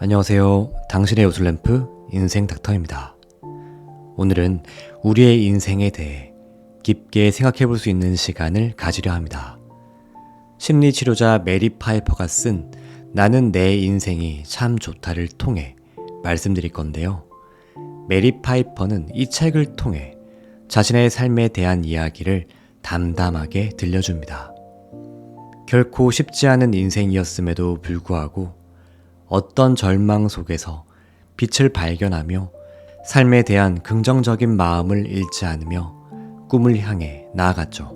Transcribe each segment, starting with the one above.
안녕하세요. 당신의 요술램프 인생 닥터입니다. 오늘은 우리의 인생에 대해 깊게 생각해 볼 수 있는 시간을 가지려 합니다. 심리치료자 메리 파이퍼가 쓴 나는 내 인생이 참 좋다를 통해 말씀드릴 건데요. 메리 파이퍼는 이 책을 통해 자신의 삶에 대한 이야기를 담담하게 들려줍니다. 결코 쉽지 않은 인생이었음에도 불구하고 어떤 절망 속에서 빛을 발견하며 삶에 대한 긍정적인 마음을 잃지 않으며 꿈을 향해 나아갔죠.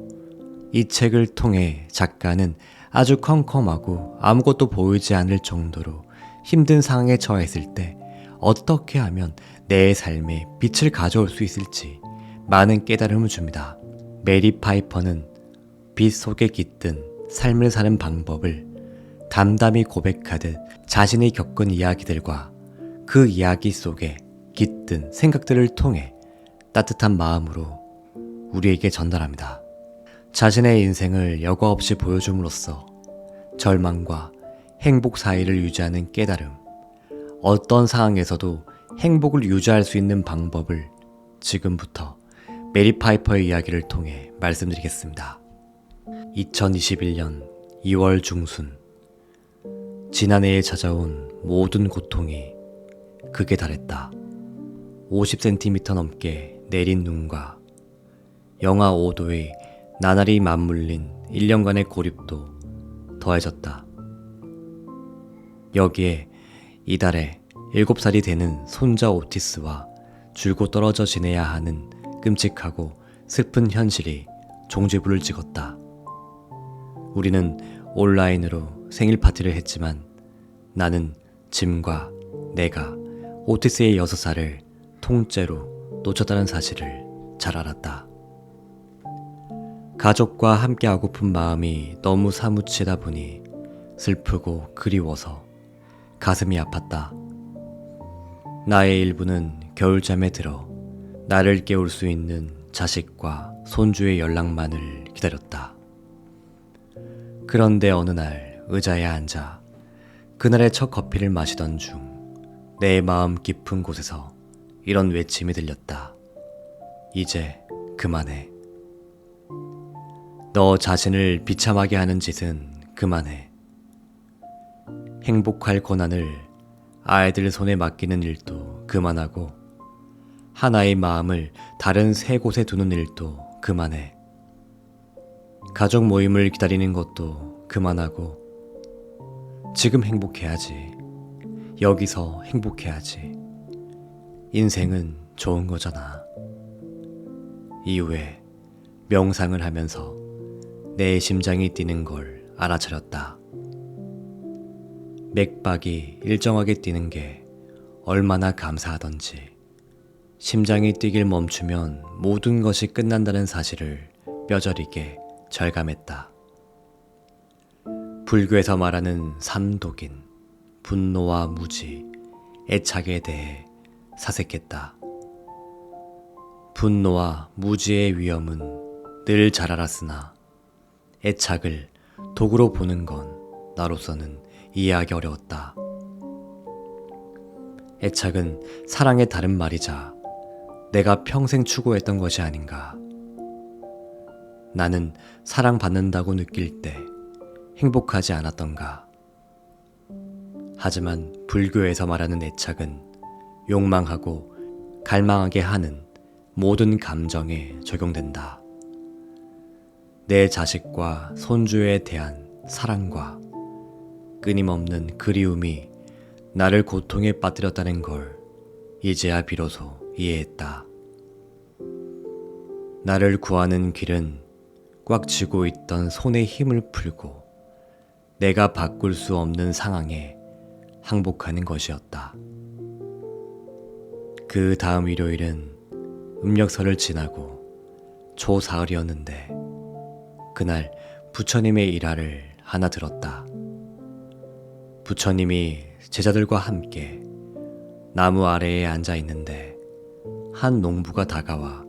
이 책을 통해 작가는 아주 컴컴하고 아무것도 보이지 않을 정도로 힘든 상황에 처했을 때 어떻게 하면 내 삶에 빛을 가져올 수 있을지 많은 깨달음을 줍니다. 메리 파이퍼는 빛 속에 깃든 삶을 사는 방법을 담담히 고백하듯 자신이 겪은 이야기들과 그 이야기 속에 깃든 생각들을 통해 따뜻한 마음으로 우리에게 전달합니다. 자신의 인생을 여과 없이 보여줌으로써 절망과 행복 사이를 유지하는 깨달음, 어떤 상황에서도 행복을 유지할 수 있는 방법을 지금부터 메리 파이퍼의 이야기를 통해 말씀드리겠습니다. 2021년 2월 중순, 지난해에 찾아온 모든 고통이 극에 달했다. 50cm 넘게 내린 눈과 영하 5도의 나날이 맞물린 1년간의 고립도 더해졌다. 여기에 이달에 7살이 되는 손자 오티스와 줄곧 떨어져 지내야 하는 끔찍하고 슬픈 현실이 종지부를 찍었다. 우리는 온라인으로 생일 파티를 했지만 나는 짐과 내가 오티스의 6살을 통째로 놓쳤다는 사실을 잘 알았다. 가족과 함께하고픈 마음이 너무 사무치다 보니 슬프고 그리워서 가슴이 아팠다. 나의 일부는 겨울잠에 들어 나를 깨울 수 있는 자식과 손주의 연락만을 기다렸다. 그런데 어느 날 의자에 앉아 그날의 첫 커피를 마시던 중 내 마음 깊은 곳에서 이런 외침이 들렸다. 이제 그만해. 너 자신을 비참하게 하는 짓은 그만해. 행복할 권한을 아이들 손에 맡기는 일도 그만하고 하나의 마음을 다른 3곳에 두는 일도 그만해. 가족 모임을 기다리는 것도 그만하고 지금 행복해야지. 여기서 행복해야지. 인생은 좋은 거잖아. 이후에 명상을 하면서 내 심장이 뛰는 걸 알아차렸다. 맥박이 일정하게 뛰는 게 얼마나 감사하던지, 심장이 뛰길 멈추면 모든 것이 끝난다는 사실을 뼈저리게 절감했다. 불교에서 말하는 삼독인 분노와 무지, 애착에 대해 사색했다. 분노와 무지의 위험은 늘 잘 알았으나 애착을 독으로 보는 건 나로서는 이해하기 어려웠다. 애착은 사랑의 다른 말이자 내가 평생 추구했던 것이 아닌가. 나는 사랑받는다고 느낄 때 행복하지 않았던가. 하지만 불교에서 말하는 애착은 욕망하고 갈망하게 하는 모든 감정에 적용된다. 내 자식과 손주에 대한 사랑과 끊임없는 그리움이 나를 고통에 빠뜨렸다는 걸 이제야 비로소 이해했다. 나를 구하는 길은 꽉 쥐고 있던 손에 힘을 풀고 내가 바꿀 수 없는 상황에 항복하는 것이었다. 그 다음 일요일은 음력설을 지나고 초사흘이었는데 그날 부처님의 일화를 하나 들었다. 부처님이 제자들과 함께 나무 아래에 앉아 있는데 한 농부가 다가와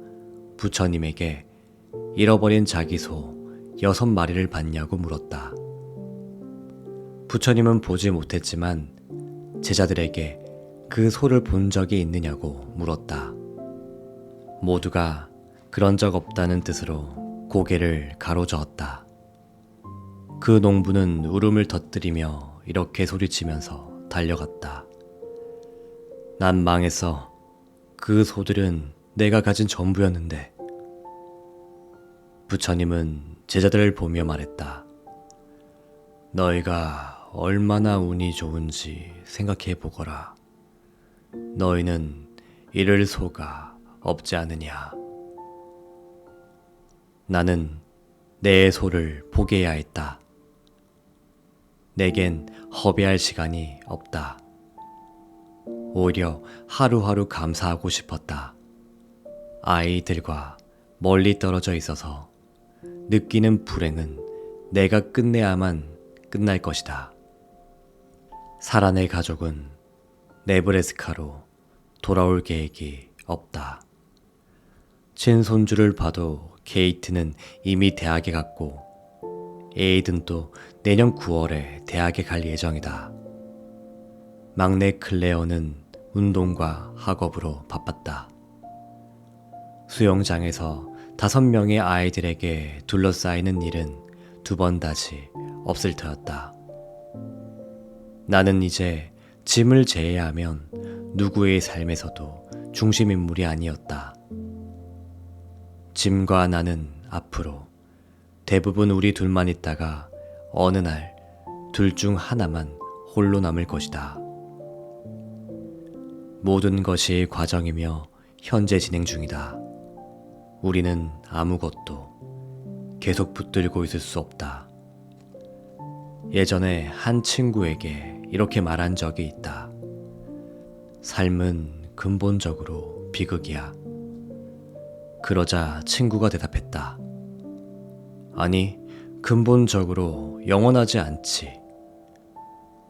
부처님에게 잃어버린 자기 소 6마리를 봤냐고 물었다. 부처님은 보지 못했지만 제자들에게 그 소를 본 적이 있느냐고 물었다. 모두가 그런 적 없다는 뜻으로 고개를 가로저었다. 그 농부는 울음을 터뜨리며 이렇게 소리치면서 달려갔다. 난 망했어. 그 소들은 내가 가진 전부였는데. 부처님은 제자들을 보며 말했다. 너희가 얼마나 운이 좋은지 생각해 보거라. 너희는 잃을 소가 없지 않으냐. 나는 내 소를 포기해야 했다. 내겐 허비할 시간이 없다. 오히려 하루하루 감사하고 싶었다. 아이들과 멀리 떨어져 있어서 느끼는 불행은 내가 끝내야만 끝날 것이다. 사란의 가족은 네브래스카로 돌아올 계획이 없다. 친손주를 봐도 케이트는 이미 대학에 갔고 에이든도 내년 9월에 대학에 갈 예정이다. 막내 클레어는 운동과 학업으로 바빴다. 수영장에서 5명의 아이들에게 둘러싸이는 일은 2번 다시 없을 터였다. 나는 이제 짐을 제외하면 누구의 삶에서도 중심인물이 아니었다. 짐과 나는 앞으로 대부분 우리 둘만 있다가 어느 날 둘 중 하나만 홀로 남을 것이다. 모든 것이 과정이며 현재 진행 중이다. 우리는 아무것도 계속 붙들고 있을 수 없다. 예전에 한 친구에게 이렇게 말한 적이 있다. 삶은 근본적으로 비극이야. 그러자 친구가 대답했다. 아니, 근본적으로 영원하지 않지.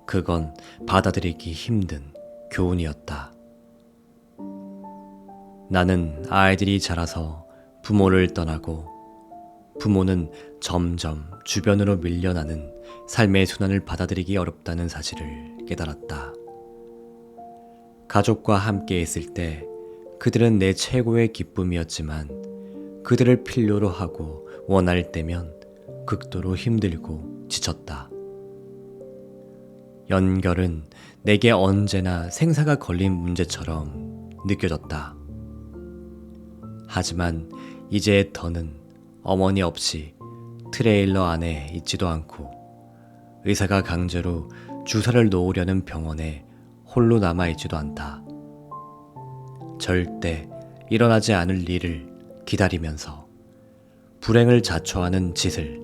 그건 받아들이기 힘든 교훈이었다. 나는 아이들이 자라서 부모를 떠나고 부모는 점점 주변으로 밀려나는 삶의 순환을 받아들이기 어렵다는 사실을 깨달았다. 가족과 함께 있을 때 그들은 내 최고의 기쁨이었지만 그들을 필요로 하고 원할 때면 극도로 힘들고 지쳤다. 연결은 내게 언제나 생사가 걸린 문제처럼 느껴졌다. 하지만 이제 더는 어머니 없이 트레일러 안에 있지도 않고 의사가 강제로 주사를 놓으려는 병원에 홀로 남아있지도 않다. 절대 일어나지 않을 일을 기다리면서 불행을 자초하는 짓을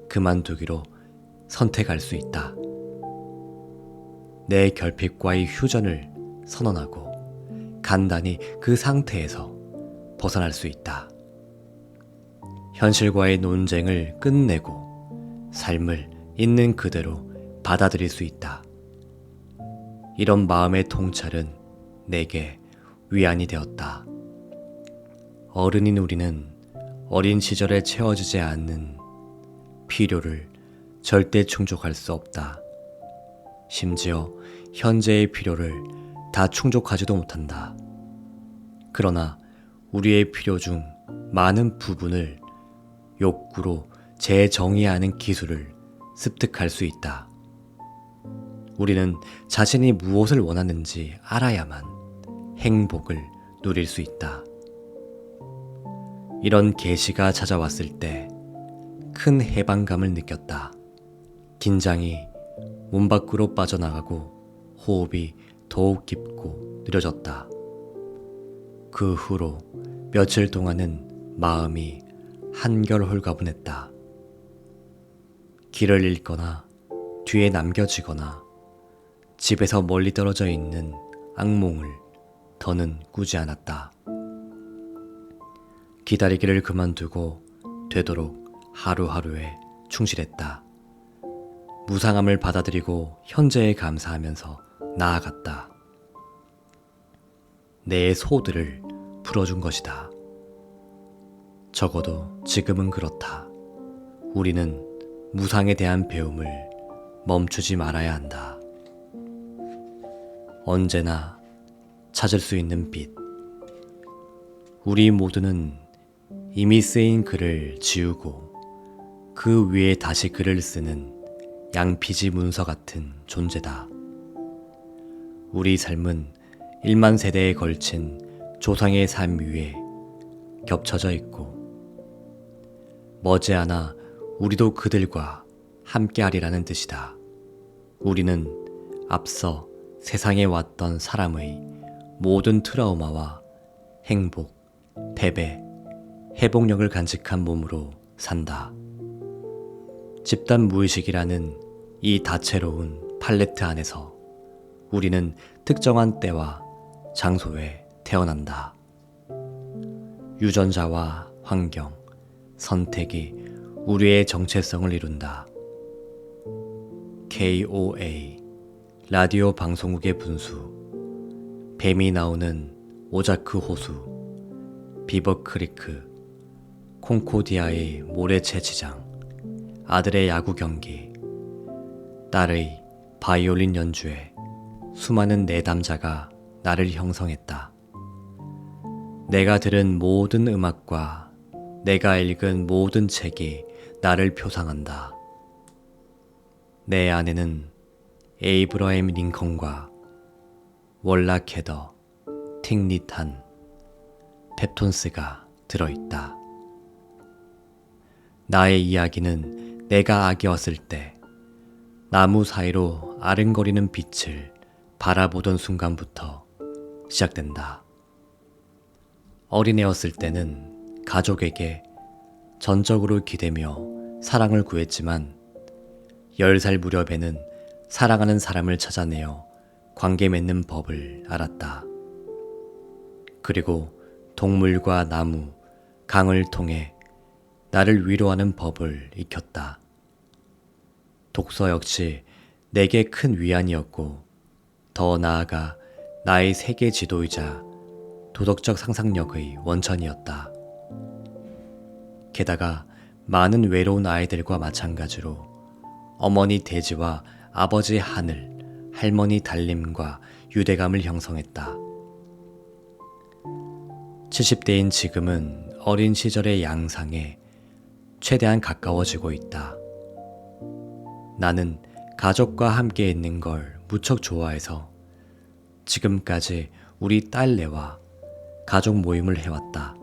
그만두기로 선택할 수 있다. 내 결핍과의 휴전을 선언하고 간단히 그 상태에서 벗어날 수 있다. 현실과의 논쟁을 끝내고 삶을 있는 그대로 받아들일 수 있다. 이런 마음의 통찰은 내게 위안이 되었다. 어른인 우리는 어린 시절에 채워지지 않는 필요를 절대 충족할 수 없다. 심지어 현재의 필요를 다 충족하지도 못한다. 그러나 우리의 필요 중 많은 부분을 욕구로 재정의하는 기술을 습득할 수 있다. 우리는 자신이 무엇을 원하는지 알아야만 행복을 누릴 수 있다. 이런 계시가 찾아왔을 때 큰 해방감을 느꼈다. 긴장이 몸 밖으로 빠져나가고 호흡이 더욱 깊고 느려졌다. 그 후로 며칠 동안은 마음이 한결 홀가분했다. 길을 잃거나 뒤에 남겨지거나 집에서 멀리 떨어져 있는 악몽을 더는 꾸지 않았다. 기다리기를 그만두고 되도록 하루하루에 충실했다. 무상함을 받아들이고 현재에 감사하면서 나아갔다. 내 소들을 풀어준 것이다. 적어도 지금은 그렇다. 우리는 무상에 대한 배움을 멈추지 말아야 한다. 언제나 찾을 수 있는 빛. 우리 모두는 이미 쓰인 글을 지우고 그 위에 다시 글을 쓰는 양피지 문서 같은 존재다. 우리 삶은 1만 세대에 걸친 조상의 삶 위에 겹쳐져 있고 머지않아 우리도 그들과 함께하리라는 뜻이다. 우리는 앞서 세상에 왔던 사람의 모든 트라우마와 행복, 패배, 회복력을 간직한 몸으로 산다. 집단 무의식이라는 이 다채로운 팔레트 안에서 우리는 특정한 때와 장소에 태어난다. 유전자와 환경, 선택이 우리의 정체성을 이룬다. KOA 라디오 방송국의 분수, 뱀이 나오는 오자크 호수, 비버 크리크, 콩코디아의 모래채지장, 아들의 야구 경기, 딸의 바이올린 연주에 수많은 내담자가 나를 형성했다. 내가 들은 모든 음악과 내가 읽은 모든 책이 나를 표상한다. 내 안에는 에이브러햄 링컨과 월락 헤더, 틱리탄, 펩톤스가 들어있다. 나의 이야기는 내가 아기였을 때 나무 사이로 아른거리는 빛을 바라보던 순간부터 시작된다. 어린애였을 때는 가족에게 전적으로 기대며 사랑을 구했지만 10살 무렵에는 사랑하는 사람을 찾아내어 관계 맺는 법을 알았다. 그리고 동물과 나무, 강을 통해 나를 위로하는 법을 익혔다. 독서 역시 내게 큰 위안이었고 더 나아가 나의 세계 지도이자 도덕적 상상력의 원천이었다. 게다가 많은 외로운 아이들과 마찬가지로 어머니 대지와 아버지 하늘, 할머니 달림과 유대감을 형성했다. 70대인 지금은 어린 시절의 양상에 최대한 가까워지고 있다. 나는 가족과 함께 있는 걸 무척 좋아해서 지금까지 우리 딸내와 가족 모임을 해왔다.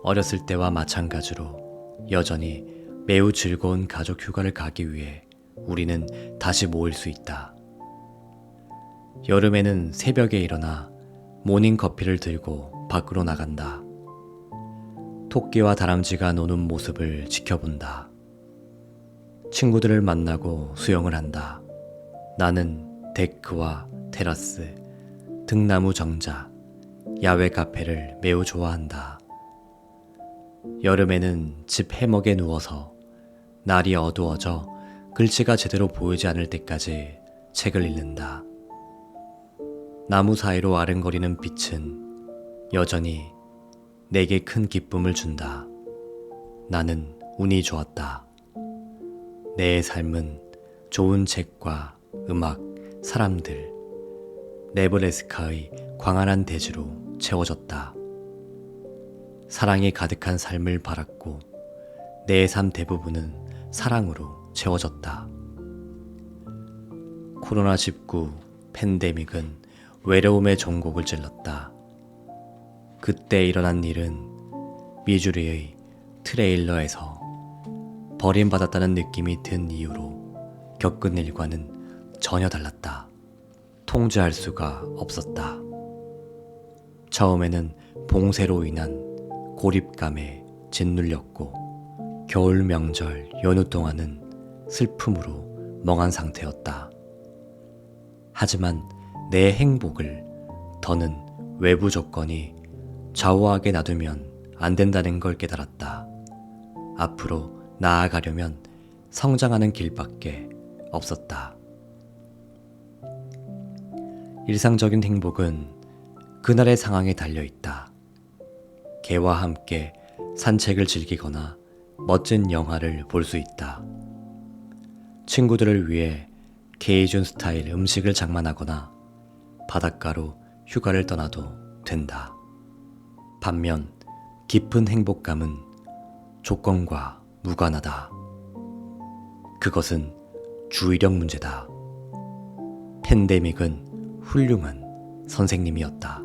어렸을 때와 마찬가지로 여전히 매우 즐거운 가족 휴가를 가기 위해 우리는 다시 모일 수 있다. 여름에는 새벽에 일어나 모닝커피를 들고 밖으로 나간다. 토끼와 다람쥐가 노는 모습을 지켜본다. 친구들을 만나고 수영을 한다. 나는 데크와 테라스, 등나무 정자, 야외 카페를 매우 좋아한다. 여름에는 집 해먹에 누워서 날이 어두워져 글씨가 제대로 보이지 않을 때까지 책을 읽는다. 나무 사이로 아른거리는 빛은 여전히 내게 큰 기쁨을 준다. 나는 운이 좋았다. 내 삶은 좋은 책과 음악, 사람들, 네브래스카의 광활한 대지로 채워졌다. 사랑이 가득한 삶을 바랐고 내 삶 대부분은 사랑으로 채워졌다. 코로나19 팬데믹은 외로움의 종곡을 찔렀다. 그때 일어난 일은 미주리의 트레일러에서 버림받았다는 느낌이 든 이유로 겪은 일과는 전혀 달랐다. 통제할 수가 없었다. 처음에는 봉쇄로 인한 고립감에 짓눌렸고 겨울 명절 연휴 동안은 슬픔으로 멍한 상태였다. 하지만 내 행복을 더는 외부 조건이 좌우하게 놔두면 안 된다는 걸 깨달았다. 앞으로 나아가려면 성장하는 길밖에 없었다. 일상적인 행복은 그날의 상황에 달려있다. 개와 함께 산책을 즐기거나 멋진 영화를 볼 수 있다. 친구들을 위해 케이준 스타일 음식을 장만하거나 바닷가로 휴가를 떠나도 된다. 반면 깊은 행복감은 조건과 무관하다. 그것은 주의력 문제다. 팬데믹은 훌륭한 선생님이었다.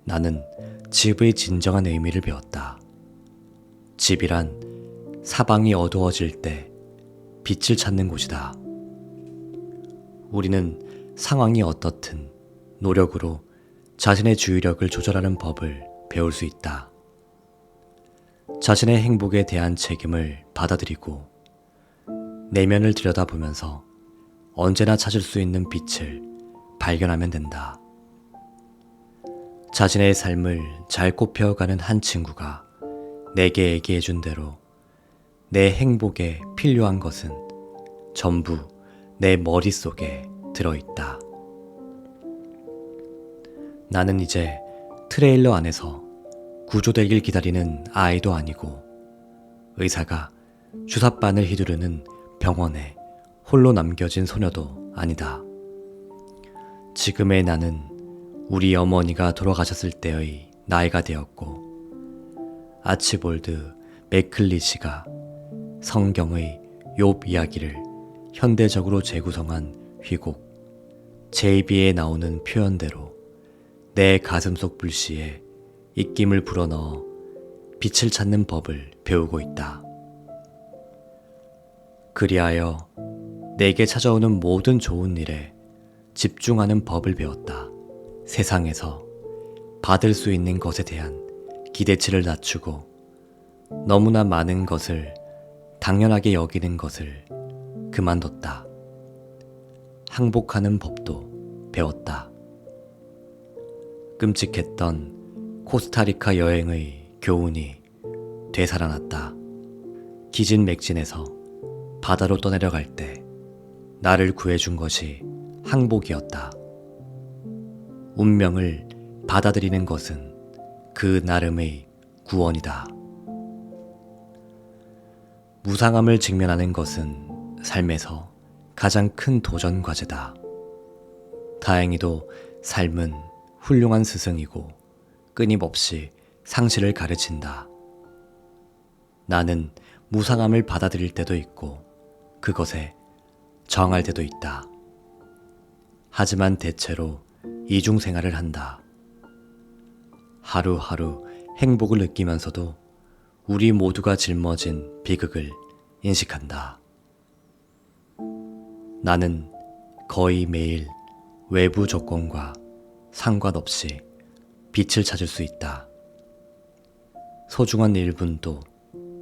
나는 집의 진정한 의미를 배웠다. 집이란 사방이 어두워질 때 빛을 찾는 곳이다. 우리는 상황이 어떻든 노력으로 자신의 주의력을 조절하는 법을 배울 수 있다. 자신의 행복에 대한 책임을 받아들이고 내면을 들여다보면서 언제나 찾을 수 있는 빛을 발견하면 된다. 자신의 삶을 잘 꽃피워가는 한 친구가 내게 얘기해준 대로 내 행복에 필요한 것은 전부 내 머릿속에 들어있다. 나는 이제 트레일러 안에서 구조되길 기다리는 아이도 아니고 의사가 주사바늘 휘두르는 병원에 홀로 남겨진 소녀도 아니다. 지금의 나는 우리 어머니가 돌아가셨을 때의 나이가 되었고 아치볼드 맥클리시가 성경의 욥 이야기를 현대적으로 재구성한 휘곡 제이비에 나오는 표현대로 내 가슴속 불씨에 입김을 불어넣어 빛을 찾는 법을 배우고 있다. 그리하여 내게 찾아오는 모든 좋은 일에 집중하는 법을 배웠다. 세상에서 받을 수 있는 것에 대한 기대치를 낮추고 너무나 많은 것을 당연하게 여기는 것을 그만뒀다. 항복하는 법도 배웠다. 끔찍했던 코스타리카 여행의 교훈이 되살아났다. 기진맥진해서 바다로 떠내려갈 때 나를 구해준 것이 항복이었다. 운명을 받아들이는 것은 그 나름의 구원이다. 무상함을 직면하는 것은 삶에서 가장 큰 도전 과제다. 다행히도 삶은 훌륭한 스승이고 끊임없이 상실을 가르친다. 나는 무상함을 받아들일 때도 있고 그것에 정할 때도 있다. 하지만 대체로 이중생활을 한다. 하루하루 행복을 느끼면서도 우리 모두가 짊어진 비극을 인식한다. 나는 거의 매일 외부 조건과 상관없이 빛을 찾을 수 있다. 소중한 1분도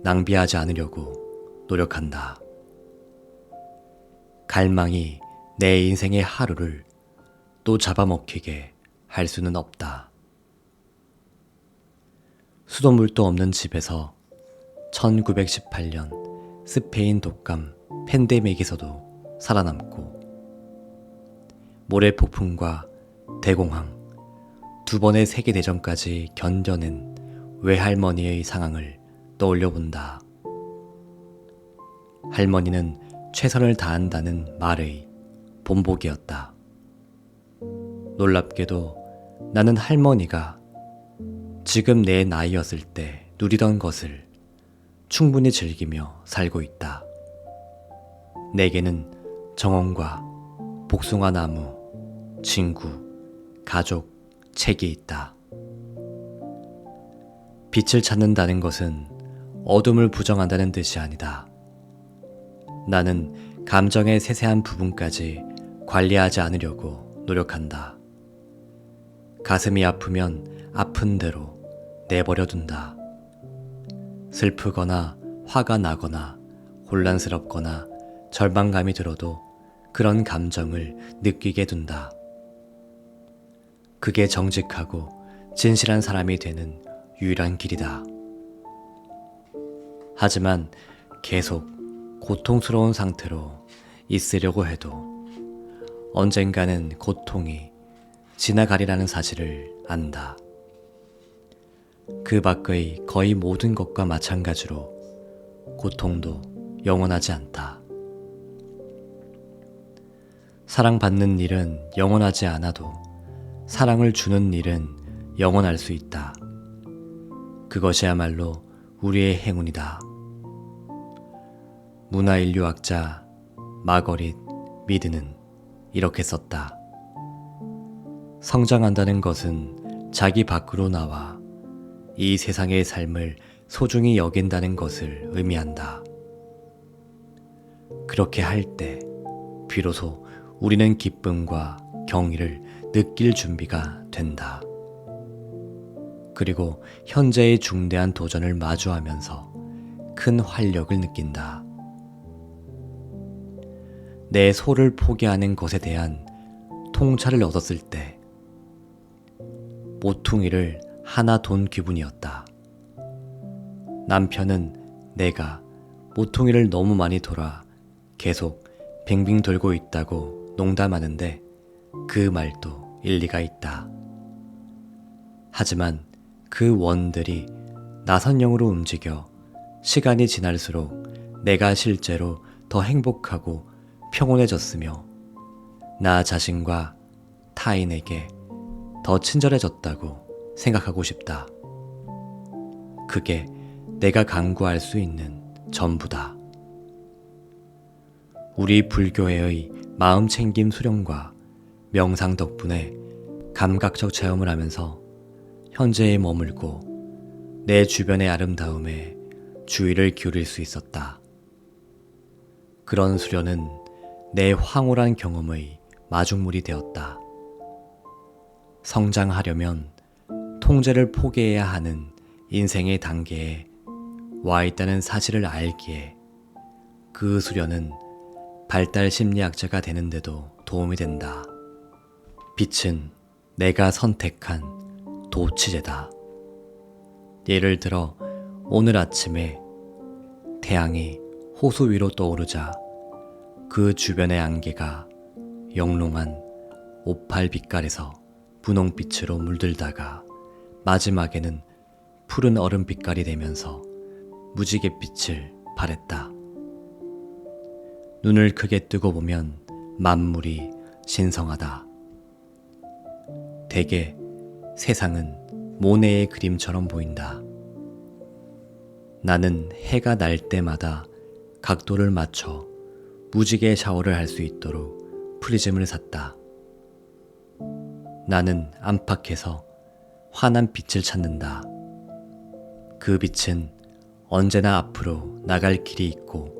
낭비하지 않으려고 노력한다. 갈망이 내 인생의 하루를 또 잡아먹히게 할 수는 없다. 수돗물도 없는 집에서 1918년 스페인 독감 팬데믹에서도 살아남고 모래폭풍과 대공황, 2번의 세계대전까지 견뎌낸 외할머니의 상황을 떠올려 본다. 할머니는 최선을 다한다는 말의 본보기였다. 놀랍게도 나는 할머니가 지금 내 나이였을 때 누리던 것을 충분히 즐기며 살고 있다. 내게는 정원과 복숭아 나무, 친구, 가족, 책이 있다. 빛을 찾는다는 것은 어둠을 부정한다는 뜻이 아니다. 나는 감정의 세세한 부분까지 관리하지 않으려고 노력한다. 가슴이 아프면 아픈 대로 내버려 둔다. 슬프거나 화가 나거나 혼란스럽거나 절망감이 들어도 그런 감정을 느끼게 둔다. 그게 정직하고 진실한 사람이 되는 유일한 길이다. 하지만 계속 고통스러운 상태로 있으려고 해도 언젠가는 고통이 지나가리라는 사실을 안다. 그 밖의 거의 모든 것과 마찬가지로 고통도 영원하지 않다. 사랑받는 일은 영원하지 않아도 사랑을 주는 일은 영원할 수 있다. 그것이야말로 우리의 행운이다. 문화인류학자 마거릿 미드는 이렇게 썼다. 성장한다는 것은 자기 밖으로 나와 이 세상의 삶을 소중히 여긴다는 것을 의미한다. 그렇게 할 때 비로소 우리는 기쁨과 경의를 느낄 준비가 된다. 그리고 현재의 중대한 도전을 마주하면서 큰 활력을 느낀다. 내 소를 포기하는 것에 대한 통찰을 얻었을 때 모퉁이를 하나 돈 기분이었다. 남편은 내가 모퉁이를 너무 많이 돌아 계속 빙빙 돌고 있다고 농담하는데 그 말도 일리가 있다. 하지만 그 원들이 나선형으로 움직여 시간이 지날수록 내가 실제로 더 행복하고 평온해졌으며 나 자신과 타인에게 더 친절해졌다고 생각하고 싶다. 그게 내가 강구할 수 있는 전부다. 우리 불교회의 마음챙김 수련과 명상 덕분에 감각적 체험을 하면서 현재에 머물고 내 주변의 아름다움에 주의를 기울일 수 있었다. 그런 수련은 내 황홀한 경험의 마중물이 되었다. 성장하려면 통제를 포기해야 하는 인생의 단계에 와 있다는 사실을 알기에 그 수련은 발달 심리학자가 되는데도 도움이 된다. 빛은 내가 선택한 도치제다. 예를 들어 오늘 아침에 태양이 호수 위로 떠오르자 그 주변의 안개가 영롱한 오팔 빛깔에서 분홍빛으로 물들다가 마지막에는 푸른 얼음 빛깔이 되면서 무지갯빛을 발했다. 눈을 크게 뜨고 보면 만물이 신성하다. 대개 세상은 모네의 그림처럼 보인다. 나는 해가 날 때마다 각도를 맞춰 무지개 샤워를 할 수 있도록 프리즘을 샀다. 나는 안팎에서 환한 빛을 찾는다. 그 빛은 언제나 앞으로 나갈 길이 있고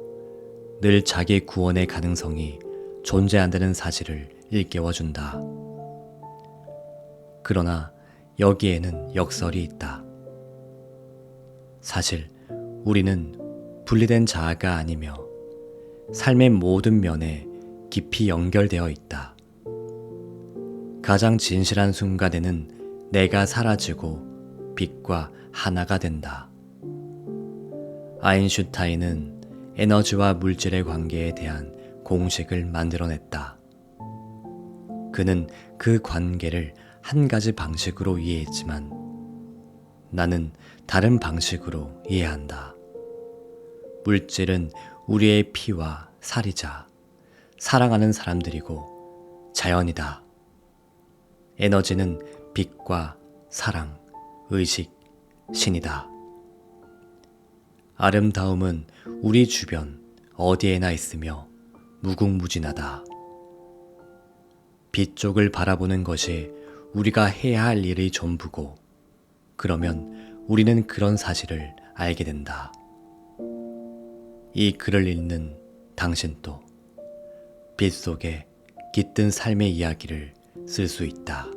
늘 자기 구원의 가능성이 존재한다는 사실을 일깨워준다. 그러나 여기에는 역설이 있다. 사실 우리는 분리된 자아가 아니며 삶의 모든 면에 깊이 연결되어 있다. 가장 진실한 순간에는 내가 사라지고 빛과 하나가 된다. 아인슈타인은 에너지와 물질의 관계에 대한 공식을 만들어냈다. 그는 그 관계를 한 가지 방식으로 이해했지만 나는 다른 방식으로 이해한다. 물질은 우리의 피와 살이자 사랑하는 사람들이고 자연이다. 에너지는 빛과 사랑, 의식, 신이다. 아름다움은 우리 주변 어디에나 있으며 무궁무진하다. 빛 쪽을 바라보는 것이 우리가 해야 할 일의 전부고, 그러면 우리는 그런 사실을 알게 된다. 이 글을 읽는 당신도 빛 속에 깃든 삶의 이야기를 쓸 수 있다.